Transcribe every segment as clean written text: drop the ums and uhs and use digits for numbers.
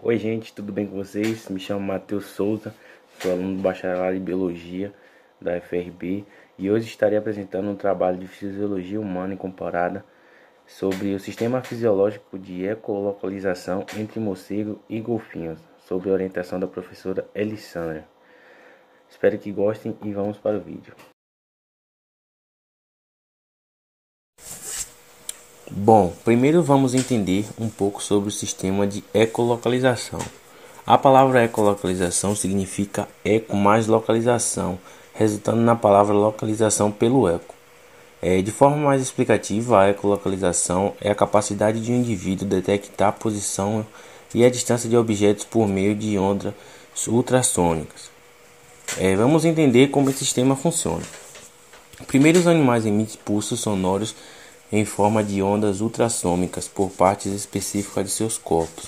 Oi gente, tudo bem com vocês? Me chamo Matheus Souza, sou aluno do bacharelado em Biologia da UFRB e hoje estarei apresentando um trabalho de Fisiologia Humana e Comparada sobre o sistema fisiológico de ecolocalização entre morcego e golfinhos, sob a orientação da professora Elissandra. Espero que gostem e vamos para o vídeo. Bom, primeiro vamos entender um pouco sobre o sistema de ecolocalização. A palavra ecolocalização significa eco mais localização, resultando na palavra localização pelo eco. De forma mais explicativa, a ecolocalização é a capacidade de um indivíduo detectar a posição e a distância de objetos por meio de ondas ultrassônicas. Vamos entender como esse sistema funciona. Primeiro, os animais emitem pulsos sonoros em forma de ondas ultrassônicas por partes específicas de seus corpos.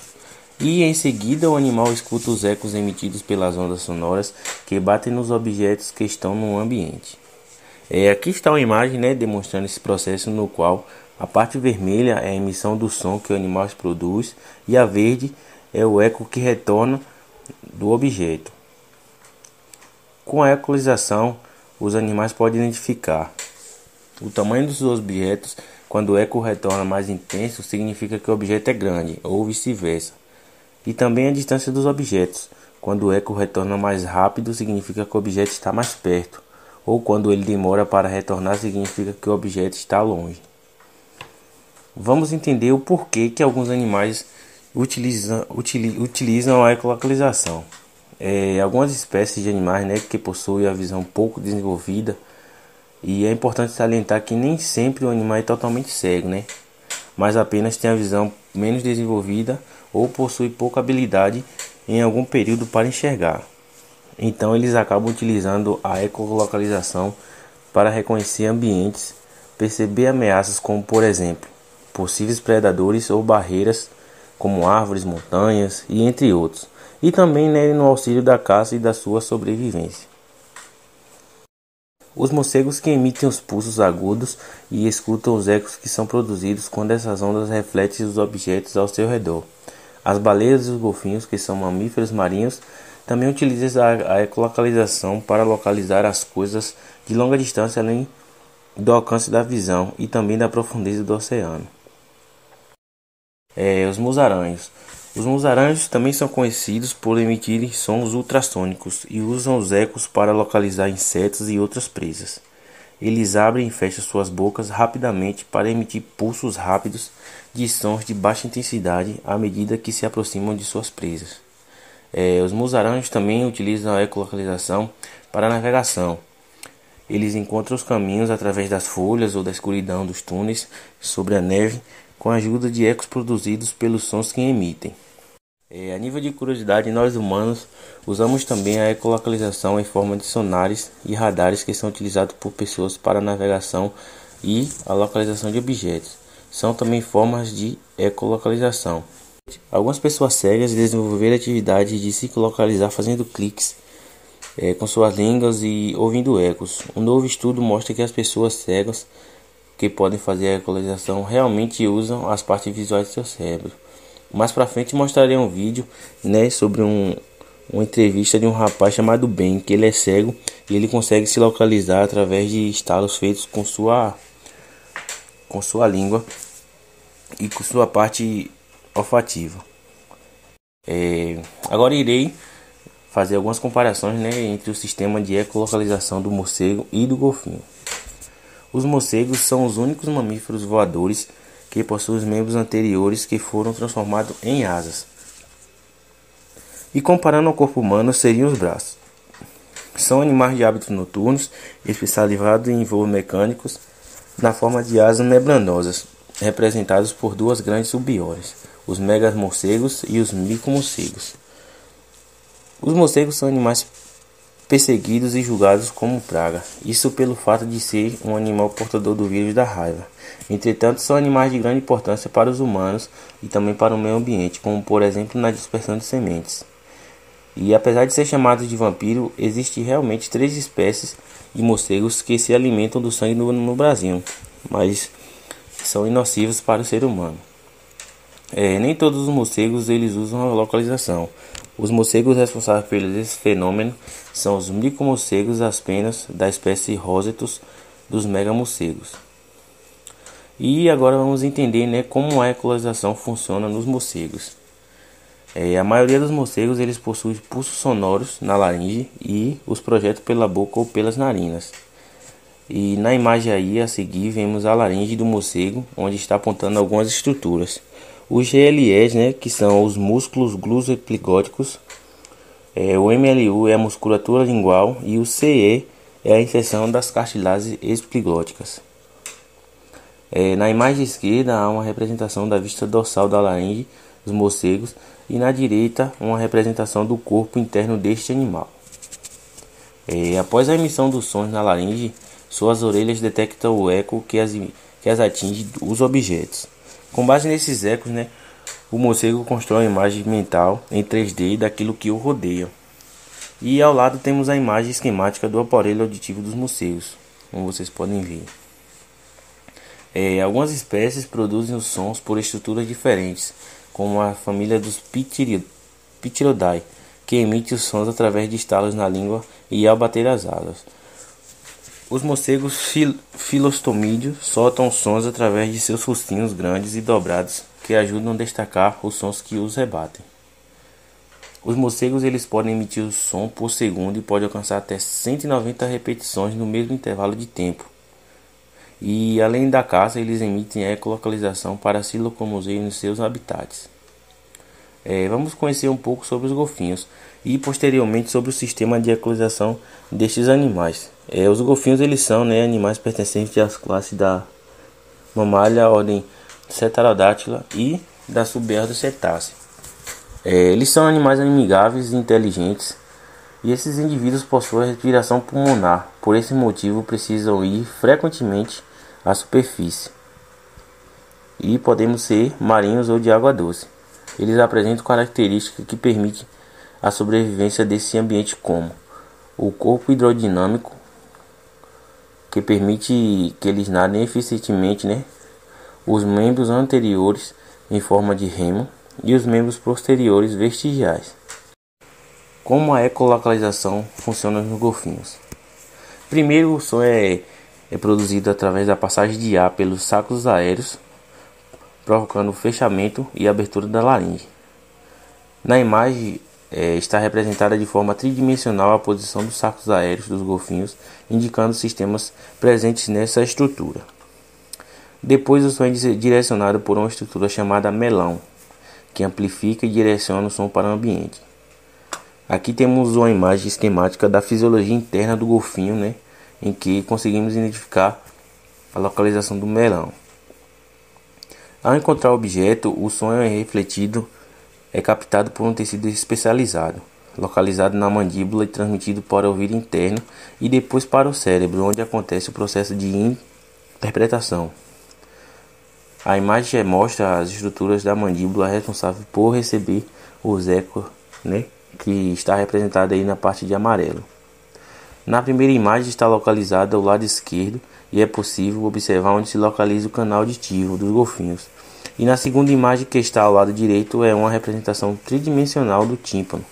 E em seguida o animal escuta os ecos emitidos pelas ondas sonoras que batem nos objetos que estão no ambiente. Aqui está uma imagem, demonstrando esse processo, no qual a parte vermelha é a emissão do som que o animal produz e a verde é o eco que retorna do objeto. Com a equalização, os animais podem identificar o tamanho dos objetos. Quando o eco retorna mais intenso, significa que o objeto é grande, ou vice-versa. E também a distância dos objetos. Quando o eco retorna mais rápido, significa que o objeto está mais perto. Ou quando ele demora para retornar, significa que o objeto está longe. Vamos entender o porquê que alguns animais utilizam a ecolocalização. Algumas espécies de animais que possuem a visão pouco desenvolvida. E é importante salientar que nem sempre o animal é totalmente cego, mas apenas tem a visão menos desenvolvida ou possui pouca habilidade em algum período para enxergar. Então eles acabam utilizando a ecolocalização para reconhecer ambientes, perceber ameaças como, por exemplo, possíveis predadores ou barreiras como árvores, montanhas e entre outros. E também no auxílio da caça e da sua sobrevivência. Os morcegos que emitem os pulsos agudos e escutam os ecos que são produzidos quando essas ondas refletem os objetos ao seu redor. As baleias e os golfinhos, que são mamíferos marinhos, também utilizam a ecolocalização para localizar as coisas de longa distância, além do alcance da visão e também da profundeza do oceano. Os musaranhos. Os musaranhos também são conhecidos por emitirem sons ultrassônicos e usam os ecos para localizar insetos e outras presas. Eles abrem e fecham suas bocas rapidamente para emitir pulsos rápidos de sons de baixa intensidade à medida que se aproximam de suas presas. Os musaranhos também utilizam a ecolocalização para a navegação. Eles encontram os caminhos através das folhas ou da escuridão dos túneis sobre a neve, com a ajuda de ecos produzidos pelos sons que emitem. A nível de curiosidade, nós humanos usamos também a ecolocalização em forma de sonares e radares que são utilizados por pessoas para a navegação e a localização de objetos. São também formas de ecolocalização. Algumas pessoas cegas desenvolveram a atividade de se localizar fazendo cliques com suas línguas e ouvindo ecos. Um novo estudo mostra que as pessoas cegas que podem fazer a ecolocalização realmente usam as partes visuais do seu cérebro. Mais pra frente mostrarei um vídeo sobre uma entrevista de um rapaz chamado Ben, que ele é cego e ele consegue se localizar através de estalos feitos com sua língua e com sua parte olfativa. Agora irei fazer algumas comparações entre o sistema de ecolocalização do morcego e do golfinho. Os morcegos são os únicos mamíferos voadores que possuem os membros anteriores que foram transformados em asas. E comparando ao corpo humano, seriam os braços. São animais de hábitos noturnos, especializados em voos mecânicos, na forma de asas membranosas, representados por duas grandes sub-ordens, os megamorcegos e os micomorcegos. Os morcegos são animais perseguidos e julgados como praga, isso pelo fato de ser um animal portador do vírus da raiva. Entretanto, são animais de grande importância para os humanos e também para o meio ambiente, como por exemplo na dispersão de sementes. E apesar de ser chamados de vampiro, existem realmente 3 espécies de morcegos que se alimentam do sangue no Brasil, mas são inocivos para o ser humano. Nem todos os morcegos eles usam a localização. Os morcegos responsáveis por esse fenômeno são os micromorcegos, as penas da espécie Rosetus dos megamorcegos. E agora vamos entender, como a ecolocalização funciona nos morcegos. A maioria dos morcegos eles possuem pulsos sonoros na laringe e os projetam pela boca ou pelas narinas. E na imagem aí a seguir vemos a laringe do morcego, onde está apontando algumas estruturas. Os GLEs, que são os músculos glucoepigóticos, o MLU é a musculatura lingual e o CE é a inserção das cartilagens epigóticas. Na imagem esquerda há uma representação da vista dorsal da laringe dos morcegos e na direita uma representação do corpo interno deste animal. Após a emissão dos sons na laringe, suas orelhas detectam o eco que as atinge os objetos. Com base nesses ecos, o morcego constrói uma imagem mental em 3D daquilo que o rodeia. E ao lado temos a imagem esquemática do aparelho auditivo dos morcegos, como vocês podem ver. Algumas espécies produzem os sons por estruturas diferentes, como a família dos Pteridae, que emite os sons através de estalos na língua e ao bater as asas. Os morcegos filostomídeos soltam sons através de seus focinhos grandes e dobrados que ajudam a destacar os sons que os rebatem. Os morcegos eles podem emitir o som por segundo e pode alcançar até 190 repetições no mesmo intervalo de tempo. E além da caça, eles emitem a ecolocalização para se locomover nos seus habitats. Vamos conhecer um pouco sobre os golfinhos e posteriormente sobre o sistema de ecolocalização destes animais. Os golfinhos eles são animais pertencentes às classes da Mammalia, ordem Ceratodactyla e da subordem Cetácea. Eles são animais amigáveis e inteligentes e esses indivíduos possuem respiração pulmonar. Por esse motivo precisam ir frequentemente à superfície e podemos ser marinhos ou de água doce. Eles apresentam características que permitem a sobrevivência desse ambiente, como o corpo hidrodinâmico, que permite que eles nadem eficientemente, os membros anteriores em forma de remo e os membros posteriores vestigiais. Como a ecolocalização funciona nos golfinhos? Primeiro, o som é produzido através da passagem de ar pelos sacos aéreos, provocando o fechamento e abertura da laringe. Na imagem está representada de forma tridimensional a posição dos sacos aéreos dos golfinhos, indicando sistemas presentes nessa estrutura. Depois o som é direcionado por uma estrutura chamada melão, que amplifica e direciona o som para o ambiente. Aqui temos uma imagem esquemática da fisiologia interna do golfinho, em que conseguimos identificar a localização do melão. Ao encontrar o objeto, o som é captado por um tecido especializado, localizado na mandíbula e transmitido para o ouvido interno e depois para o cérebro, onde acontece o processo de interpretação. A imagem mostra as estruturas da mandíbula responsável por receber os ecos, que está representada aí na parte de amarelo. Na primeira imagem está localizado ao lado esquerdo e é possível observar onde se localiza o canal auditivo dos golfinhos. E na segunda imagem, que está ao lado direito, é uma representação tridimensional do tímpano,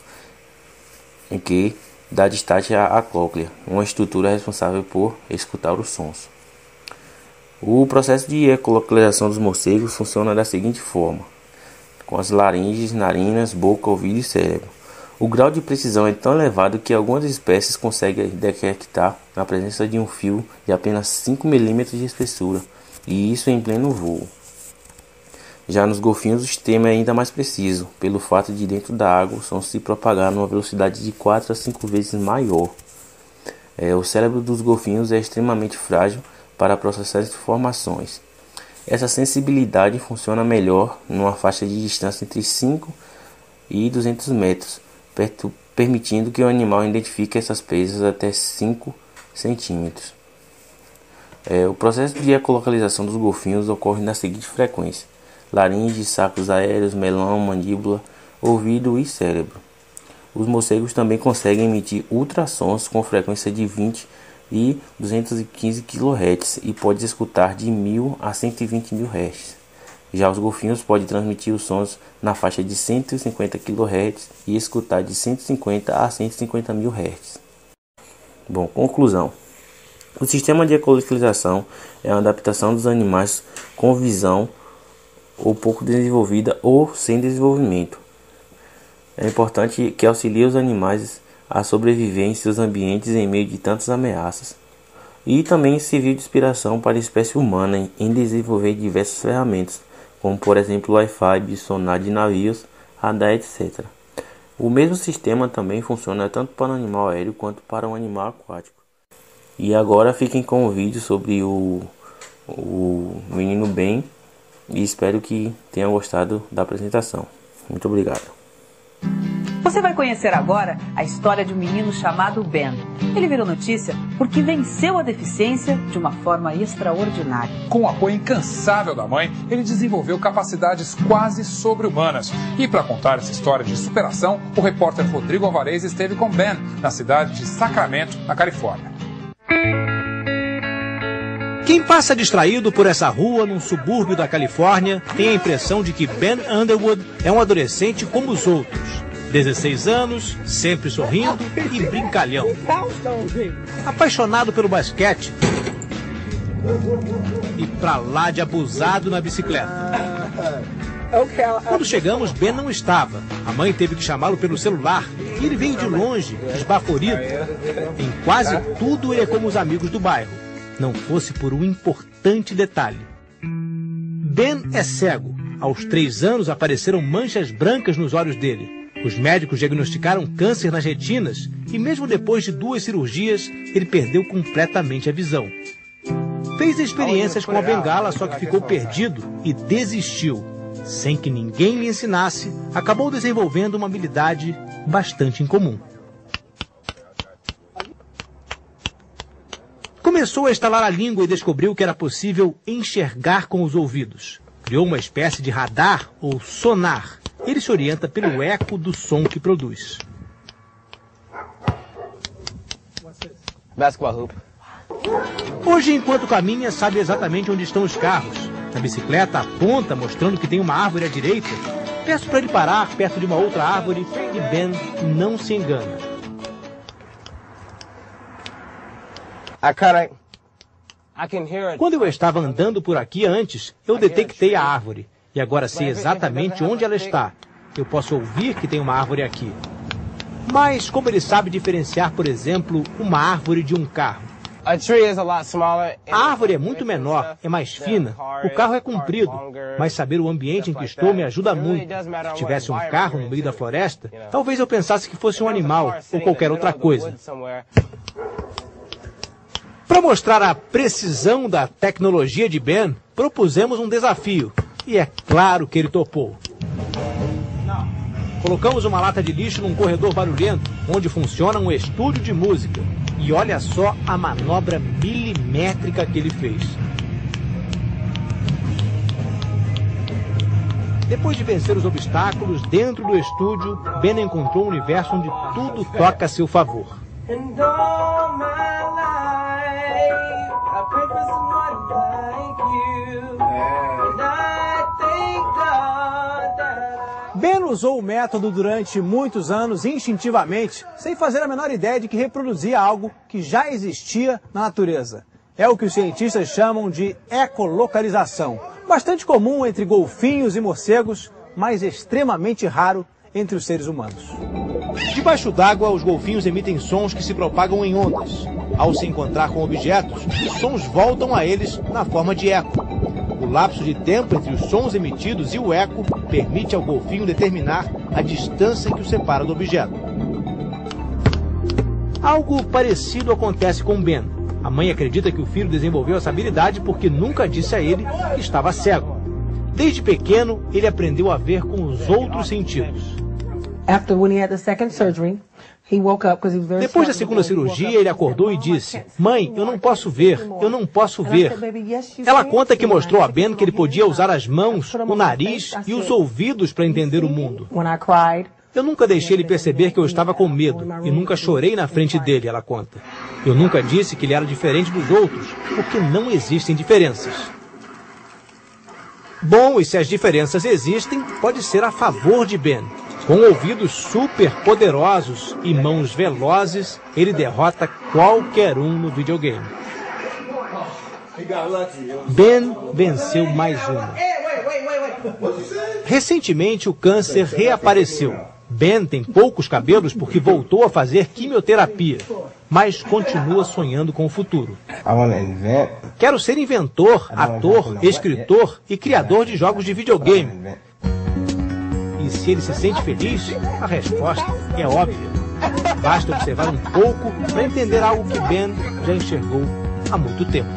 em que dá destaque à cóclea, uma estrutura responsável por escutar os sons. O processo de ecolocalização dos morcegos funciona da seguinte forma, com as laringes, narinas, boca, ouvido e cérebro. O grau de precisão é tão elevado que algumas espécies conseguem detectar a presença de um fio de apenas 5 mm de espessura, e isso em pleno voo. Já nos golfinhos o sistema é ainda mais preciso, pelo fato de dentro da água o som se propagar numa velocidade de 4 a 5 vezes maior. O cérebro dos golfinhos é extremamente frágil para processar informações. Essa sensibilidade funciona melhor numa faixa de distância entre 5 e 200 metros, permitindo que o animal identifique essas presas até 5 centímetros. O processo de ecolocalização dos golfinhos ocorre na seguinte frequência: laringe, sacos aéreos, melão, mandíbula, ouvido e cérebro. Os morcegos também conseguem emitir ultrassons com frequência de 20 e 215 kHz e pode escutar de 1000 a 120 mil Hz. Já os golfinhos podem transmitir os sons na faixa de 150 kHz e escutar de 150 a 150 mil Hz. Bom, conclusão. O sistema de ecolocalização é uma adaptação dos animais com visão ou pouco desenvolvida ou sem desenvolvimento. É importante que auxilie os animais a sobreviver em seus ambientes em meio de tantas ameaças. E também serviu de inspiração para a espécie humana em desenvolver diversas ferramentas, como por exemplo o Wi-Fi, sonar de navios, radar, etc. O mesmo sistema também funciona tanto para o animal aéreo quanto para o animal aquático. E agora fiquem com o vídeo sobre o menino Ben e espero que tenham gostado da apresentação. Muito obrigado. Você vai conhecer agora a história de um menino chamado Ben. Ele virou notícia porque venceu a deficiência de uma forma extraordinária. Com o apoio incansável da mãe, ele desenvolveu capacidades quase sobre-humanas. E para contar essa história de superação, o repórter Rodrigo Alvarez esteve com Ben na cidade de Sacramento, na Califórnia. Quem passa distraído por essa rua num subúrbio da Califórnia tem a impressão de que Ben Underwood é um adolescente como os outros. 16 anos, sempre sorrindo e brincalhão. Apaixonado pelo basquete e pra lá de abusado na bicicleta. Quando chegamos, Ben não estava. A mãe teve que chamá-lo pelo celular e ele veio de longe, esbaforido. Em quase tudo ele é como os amigos do bairro, não fosse por um importante detalhe. Ben é cego. Aos 3 anos apareceram manchas brancas nos olhos dele. Os médicos diagnosticaram câncer nas retinas e mesmo depois de 2 cirurgias, ele perdeu completamente a visão. Fez experiências com a bengala, só que ficou perdido e desistiu. Sem que ninguém lhe ensinasse, acabou desenvolvendo uma habilidade bastante incomum. Começou a estalar a língua e descobriu que era possível enxergar com os ouvidos. Criou uma espécie de radar ou sonar. Ele se orienta pelo eco do som que produz. Basketball hoop. Hoje, enquanto caminha, sabe exatamente onde estão os carros. Na bicicleta, aponta, mostrando que tem uma árvore à direita. Peço para ele parar perto de uma outra árvore e Ben não se engana. Quando eu estava andando por aqui antes, eu detectei a árvore. E agora sei exatamente onde ela está. Eu posso ouvir que tem uma árvore aqui. Mas como ele sabe diferenciar, por exemplo, uma árvore de um carro? A árvore é muito menor, é mais fina, o carro é comprido, mas saber o ambiente em que estou me ajuda muito. Se tivesse um carro no meio da floresta, talvez eu pensasse que fosse um animal ou qualquer outra coisa. Para mostrar a precisão da tecnologia de Ben, propusemos um desafio. E é claro que ele topou. Colocamos uma lata de lixo num corredor barulhento, onde funciona um estúdio de música. E olha só a manobra milimétrica que ele fez. Depois de vencer os obstáculos dentro do estúdio, Ben encontrou um universo onde tudo toca a seu favor. Ben usou o método durante muitos anos instintivamente, sem fazer a menor ideia de que reproduzia algo que já existia na natureza. É o que os cientistas chamam de ecolocalização, bastante comum entre golfinhos e morcegos, mas extremamente raro entre os seres humanos. Debaixo d'água, os golfinhos emitem sons que se propagam em ondas. Ao se encontrar com objetos, os sons voltam a eles na forma de eco. O lapso de tempo entre os sons emitidos e o eco permite ao golfinho determinar a distância que o separa do objeto. Algo parecido acontece com Ben. A mãe acredita que o filho desenvolveu essa habilidade porque nunca disse a ele que estava cego. Desde pequeno, ele aprendeu a ver com os outros sentidos. Depois da segunda cirurgia, ele acordou e disse: "Mãe, eu não posso ver, eu não posso ver." Ela conta que mostrou a Ben que ele podia usar as mãos, o nariz e os ouvidos para entender o mundo. Eu nunca deixei ele perceber que eu estava com medo e nunca chorei na frente dele, ela conta. Eu nunca disse que ele era diferente dos outros, porque não existem diferenças. Bom, e se as diferenças existem, pode ser a favor de Ben. Com ouvidos super poderosos e mãos velozes, ele derrota qualquer um no videogame. Ben venceu mais uma. Recentemente, o câncer reapareceu. Ben tem poucos cabelos porque voltou a fazer quimioterapia, mas continua sonhando com o futuro. Quero ser inventor, ator, escritor e criador de jogos de videogame. E se ele se sente feliz, a resposta é óbvia. Basta observar um pouco para entender algo que Ben já enxergou há muito tempo.